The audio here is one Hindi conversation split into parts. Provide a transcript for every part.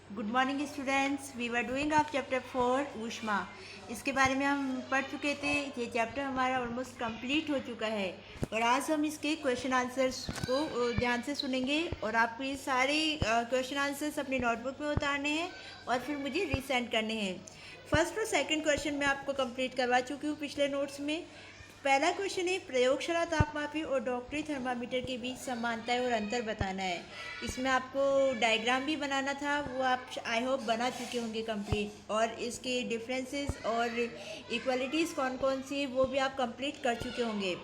Good morning students. We were doing of chapter 4 ऊष्मा। इसके बारे में हम पढ़ चुके थे। ये चैप्टर हमारा ऑलमोस्ट कंप्लीट हो चुका है और आज हम इसके क्वेश्चन आंसर्स को ध्यान से सुनेंगे और आपको ये सारे क्वेश्चन आंसर्स अपनी नोटबुक में उतारने हैं और फिर मुझे रीसेंड करने हैं। फर्स्ट और सेकंड क्वेश्चन मैं आपको कंप्लीट करवा चुकी हूँ पिछले नोट्स में। पहला क्वेश्चन है प्रयोगशाला तापमापी और डॉक्टरी थर्मामीटर के बीच समानताएं और अंतर बताना है। इसमें आपको डायग्राम भी बनाना था, वो आप आई होप बना चुके होंगे कंप्लीट, और इसके डिफरेंसेस और इक्वालिटीज़ कौन कौन सी वो भी आप कंप्लीट कर चुके होंगे।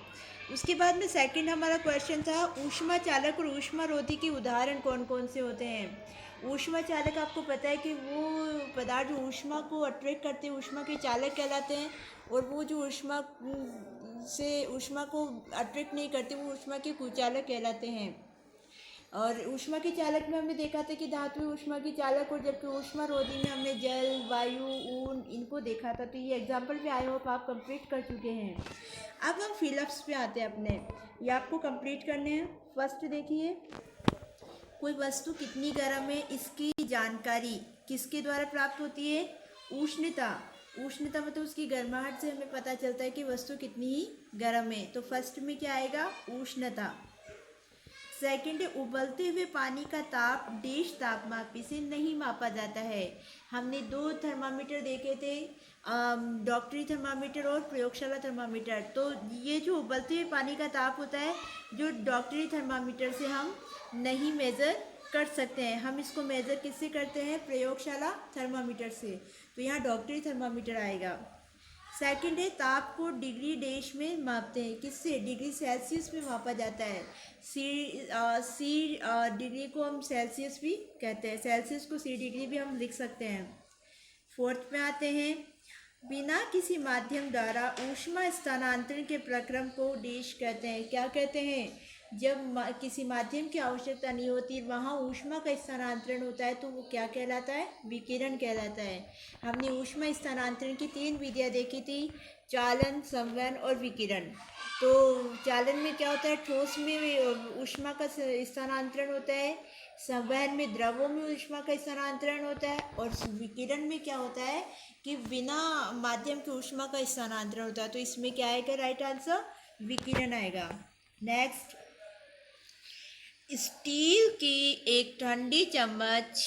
उसके बाद में सेकंड हमारा क्वेश्चन था ऊष्मा चालक और ऊष्मा रोधी के उदाहरण कौन कौन से होते हैं। ऊष्मा चालक आपको पता है कि वो पदार्थ जो ऊष्मा को अट्रैक्ट करते हैं ऊष्मा के चालक कहलाते हैं, और वो जो ऊष्मा को अट्रैक्ट नहीं करते वो ऊष्मा के कुचालक कहलाते हैं। और ऊष्मा के चालक में हमने देखा था कि धातु ऊष्मा के चालक, और जबकि ऊष्मा रोधी में हमने जल, वायु, ऊन इनको देखा था। तो ये एग्जाम्पल भी आई होप आप कंप्लीट कर चुके हैं। अब हम फिलअप्स पे आते हैं अपने, ये आपको कंप्लीट करने हैं। फर्स्ट देखिए, कोई वस्तु कितनी गर्म है इसकी जानकारी किसके द्वारा प्राप्त होती है? उष्णता। उष्णता मतलब उसकी गर्माहट से हमें पता चलता है कि वस्तु कितनी ही गर्म है। तो फर्स्ट में क्या आएगा? उष्णता। सेकंड है उबलते हुए पानी का ताप डैश तापमापी से नहीं मापा जाता है। हमने दो थर्मामीटर देखे थे, डॉक्टरी थर्मामीटर और प्रयोगशाला थर्मामीटर। तो ये जो उबलते हुए पानी का ताप होता है जो डॉक्टरी थर्मामीटर से हम नहीं मेज़र कर सकते हैं, हम इसको मेज़र किससे करते हैं? प्रयोगशाला थर्मामीटर से। तो यहाँ डॉक्टरी थर्मामीटर आएगा। सेकंड है ताप को डिग्री डैश में मापते हैं, किससे? डिग्री सेल्सियस में मापा जाता है। सी डिग्री को हम सेल्सियस भी कहते हैं, सेल्सियस को सी डिग्री भी हम लिख सकते हैं। फोर्थ में आते हैं, बिना किसी माध्यम द्वारा ऊष्मा स्थानांतरण के प्रक्रम को डैश कहते हैं। क्या कहते हैं? जब किसी माध्यम की आवश्यकता नहीं होती वहाँ ऊष्मा का स्थानांतरण होता है तो वो क्या कहलाता है? विकिरण कहलाता है। हमने ऊष्मा स्थानांतरण की 3 विधियाँ देखी थी, चालन, संवहन और विकिरण। तो चालन में क्या होता है? ठोस में ऊष्मा का स्थानांतरण होता है, संवहन में द्रवों में ऊष्मा का स्थानांतरण होता है, और विकिरण में क्या होता है कि बिना माध्यम के ऊष्मा का स्थानांतरण होता है। तो इसमें क्या आएगा? राइट आंसर विकिरण आएगा। नेक्स्ट, स्टील की एक ठंडी चम्मच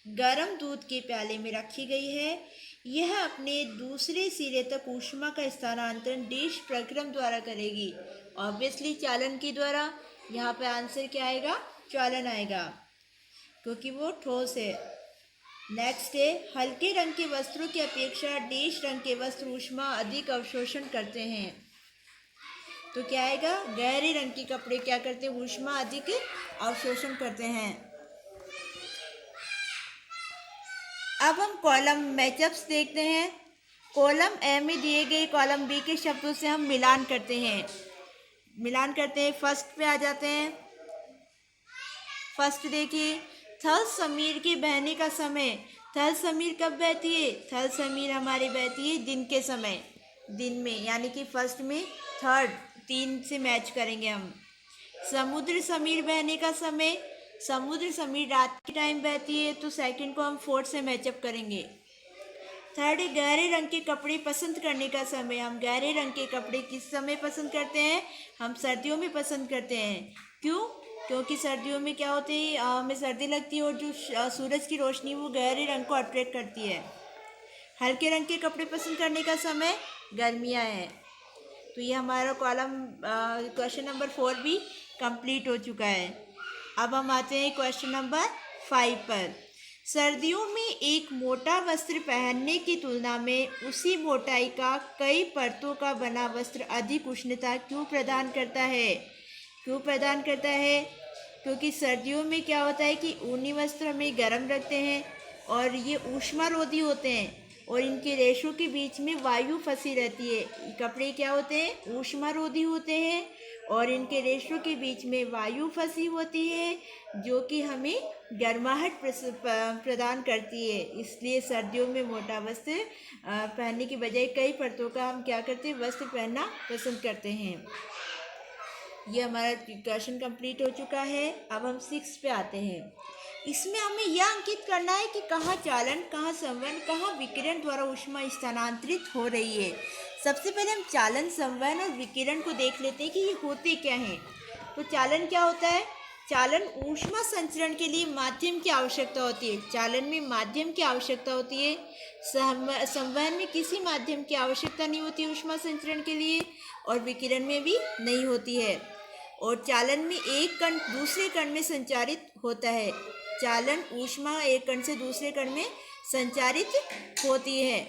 गर्म दूध के प्याले में रखी गई है। यह अपने दूसरे सिरे तक ऊष्मा का स्थानांतरण डैश प्रक्रम द्वारा करेगी। ऑब्वियसली चालन के द्वारा। यहाँ पे आंसर क्या आएगा? चालन आएगा, क्योंकि वो ठोस है। नेक्स्ट है हल्के रंग के वस्त्रों की अपेक्षा डैश रंग के वस्त्र ऊष्मा अधिक अवशोषण करते हैं। तो क्या आएगा? गहरे रंग के कपड़े क्या करते हैं? ऊष्मा अधिक अवशोषण करते हैं। अब हम कॉलम मैचअप्स देखते हैं। कॉलम ए में दिए गए कॉलम बी के शब्दों से हम मिलान करते हैं। फर्स्ट पे आ जाते हैं। फर्स्ट देखिए, थल समीर के बहने का समय। थल समीर कब बहती है? थल समीर हमारी बहती है दिन के समय, दिन में, यानी कि फर्स्ट में थर्ड 3 से मैच करेंगे हम। समुद्र समीर बहने का समय, समुद्र समीर रात के टाइम बहती है, तो सेकंड को हम फोर्थ से मैचअप करेंगे। थर्ड, गहरे रंग के कपड़े पसंद करने का समय। हम गहरे रंग के कपड़े किस समय पसंद करते हैं? हम सर्दियों में पसंद करते हैं। क्यों? क्योंकि सर्दियों में क्या होती है, हमें सर्दी लगती है और जो सूरज की रोशनी वो गहरे रंग को अट्रैक्ट करती है। हल्के रंग के कपड़े पसंद करने का समय गर्मियाँ हैं। तो ये हमारा कॉलम क्वेश्चन नंबर 4 भी कंप्लीट हो चुका है। अब हम आते हैं क्वेश्चन नंबर 5 पर। सर्दियों में एक मोटा वस्त्र पहनने की तुलना में उसी मोटाई का कई परतों का बना वस्त्र अधिक उष्णता क्यों प्रदान करता है? क्यों प्रदान करता है? क्योंकि सर्दियों में क्या होता है कि ऊनी वस्त्र हमें गर्म रखते हैं और ये ऊष्मारोधी होते हैं, और इनके रेशों के बीच में वायु फंसी रहती है। कपड़े क्या होते हैं? ऊष्मारोधी होते हैं और इनके रेशों के बीच में वायु फंसी होती है जो कि हमें गर्माहट प्रदान करती है। इसलिए सर्दियों में मोटा वस्त्र पहनने की बजाय कई परतों का हम क्या करते हैं? वस्त्र पहनना पसंद करते हैं। ये हमारा क्वेश्चन कंप्लीट हो चुका है। अब हम 6 पे आते हैं। इसमें हमें यह अंकित करना है कि कहाँ चालन, कहाँ संवहन, कहाँ विकिरण द्वारा ऊष्मा स्थानांतरित हो रही है। सबसे पहले हम चालन, संवहन और विकिरण को देख लेते हैं कि ये होते क्या हैं। तो चालन क्या होता है? चालन ऊष्मा संचरण के लिए माध्यम की आवश्यकता होती है। चालन में माध्यम की आवश्यकता होती है। संवहन में किसी माध्यम की आवश्यकता नहीं होती ऊष्मा संचरण के लिए, और विकिरण में भी नहीं होती है। और चालन में एक कण दूसरे कण में संचारित होता है। चालन ऊष्मा एक कण से दूसरे कण में संचारित होती है।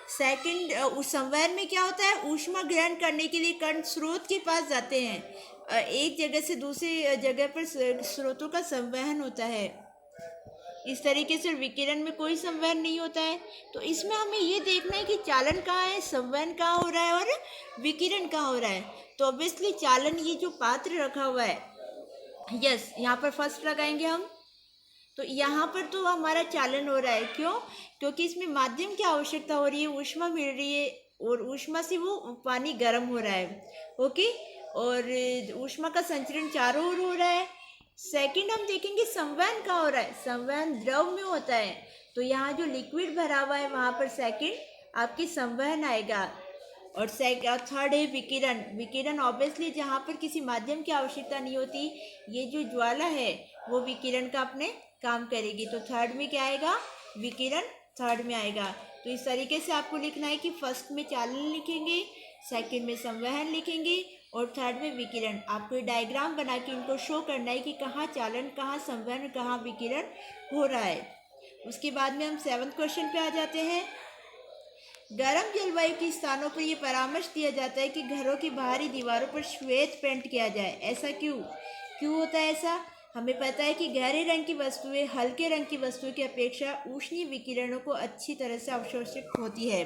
सेकंड, संवहन में क्या होता है? ऊष्मा ग्रहण करने के लिए कण स्रोत के पास जाते हैं। एक जगह से दूसरी जगह पर स्रोतों का संवहन होता है। इस तरीके से विकिरण में कोई संवहन नहीं होता है। तो इसमें हमें ये देखना है कि चालन कहाँ है, संवहन कहाँ हो रहा है और विकिरण कहाँ हो रहा है। तो ऑब्वियसली चालन, ये जो पात्र रखा हुआ है, यस, यहाँ पर फर्स्ट लगाएंगे हम। तो यहाँ पर तो हमारा चालन हो रहा है। क्यों? क्योंकि इसमें माध्यम की आवश्यकता हो रही है, ऊष्मा मिल रही है, और ऊष्मा से वो पानी गर्म हो रहा है। ओके, और ऊष्मा का संचरण चारों ओर हो रहा है। सेकंड, हम देखेंगे संवहन कहाँ हो रहा है। संवहन द्रव में होता है। तो यहाँ जो लिक्विड भरा हुआ है वहाँ पर सेकंड आपकी संवहन आएगा। और थर्ड है विकिरण। विकिरण ऑब्वियसली जहाँ पर किसी माध्यम की आवश्यकता नहीं होती, ये जो ज्वाला है वो विकिरण का अपने काम करेगी। तो थर्ड में क्या आएगा? विकिरण थर्ड में आएगा। तो इस तरीके से आपको लिखना है कि फर्स्ट में चालन लिखेंगे, सेकंड में संवहन लिखेंगे, और थर्ड में विकिरण। आपको ये डायग्राम बना के इनको शो करना है कि कहाँ चालन, कहाँ संवहन, कहाँ विकिरण हो रहा है। उसके बाद में हम 7वें क्वेश्चन पे आ जाते हैं। गर्म जलवायु के स्थानों पर यह परामर्श दिया जाता है कि घरों की बाहरी दीवारों पर श्वेत पेंट किया जाए। ऐसा क्यों होता है ऐसा? हमें पता है कि गहरे रंग की वस्तुएं हल्के रंग की वस्तुओं की अपेक्षा ऊष्मीय विकिरणों को अच्छी तरह से अवशोषित होती है।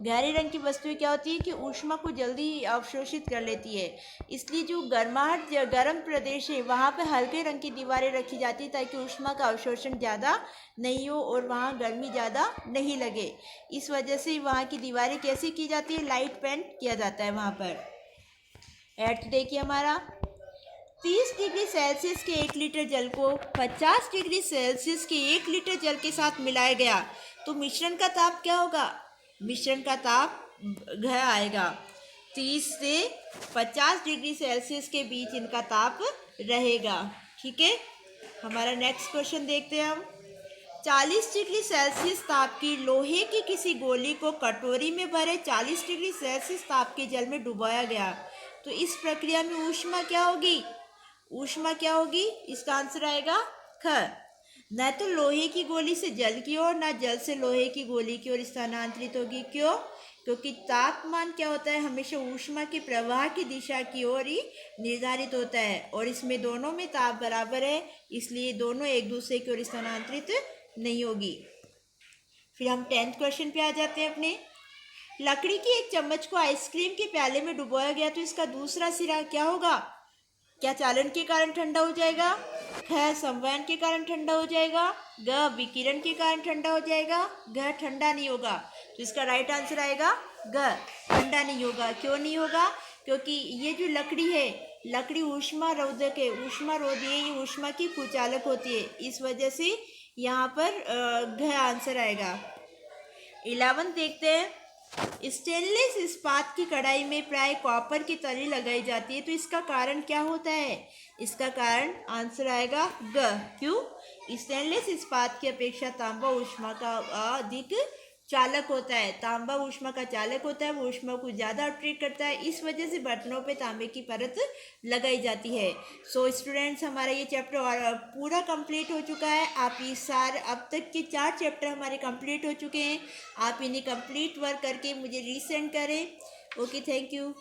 गहरे रंग की वस्तुएं क्या होती है कि ऊष्मा को जल्दी अवशोषित कर लेती है। इसलिए जो गर्म प्रदेश है वहाँ पर हल्के रंग की दीवारें रखी जाती है ताकि ऊष्मा का अवशोषण ज़्यादा नहीं हो और वहाँ गर्मी ज़्यादा नहीं लगे। इस वजह से वहाँ की दीवारें कैसे की जाती है? लाइट पेंट किया जाता है वहाँ पर। 8th देखिए हमारा, 30 डिग्री सेल्सियस के 1 लीटर जल को 50 डिग्री सेल्सियस के 1 लीटर जल के साथ मिलाया गया तो मिश्रण का ताप क्या होगा? मिश्रण का ताप घ आएगा। 30 से 50 डिग्री सेल्सियस के बीच इनका ताप रहेगा। ठीक है, हमारा नेक्स्ट क्वेश्चन देखते हैं हम। 40 डिग्री सेल्सियस ताप की लोहे की किसी गोली को कटोरी में भरे 40 डिग्री सेल्सियस ताप के जल में डुबाया गया तो इस प्रक्रिया में ऊष्मा क्या होगी? ऊष्मा क्या होगी? इसका आंसर आएगा ख। न तो लोहे की गोली से जल की ओर, न जल से लोहे की गोली की ओर स्थानांतरित होगी। क्यों? क्योंकि तापमान क्या होता है? हमेशा ऊष्मा के प्रवाह की दिशा की ओर ही निर्धारित होता है, और इसमें दोनों में ताप बराबर है, इसलिए दोनों एक दूसरे की ओर स्थानांतरित नहीं होगी। फिर हम 10th क्वेश्चन पे आ जाते हैं अपने। लकड़ी की एक चम्मच को आइसक्रीम के प्याले में डुबोया गया तो इसका दूसरा सिरा क्या होगा? क्या चालन के कारण ठंडा हो जाएगा? ख, संवहन के कारण ठंडा हो जाएगा। ग, विकिरण के कारण ठंडा हो जाएगा। घ, ठंडा नहीं होगा। तो इसका राइट आंसर आएगा ग, ठंडा नहीं होगा। क्यों नहीं होगा? क्योंकि ये जो लकड़ी है, लकड़ी ऊष्मा रोधक है, ऊष्मा रोधी है, ये ऊष्मा की कुचालक होती है, इस वजह से यहाँ पर घ आंसर आएगा। 11 देखते हैं। स्टेनलेस इस्पात की कढ़ाई में प्राय कॉपर की तली लगाई जाती है तो इसका कारण क्या होता है? इसका कारण आंसर आएगा ग। क्यों? स्टेनलेस इस्पात की अपेक्षा तांबा ऊष्मा का अधिक चालक होता है। तांबा ऊष्मा का चालक होता है, वो ऊष्मा को ज़्यादा अट्रैक्ट करता है, इस वजह से बर्तनों पे तांबे की परत लगाई जाती है। सो स्टूडेंट्स, हमारा ये चैप्टर पूरा कंप्लीट हो चुका है। आप इस सार अब तक के 4 चैप्टर हमारे कंप्लीट हो चुके हैं। आप इन्हें कंप्लीट वर्क करके मुझे रीसेंड करें। Okay, thank you.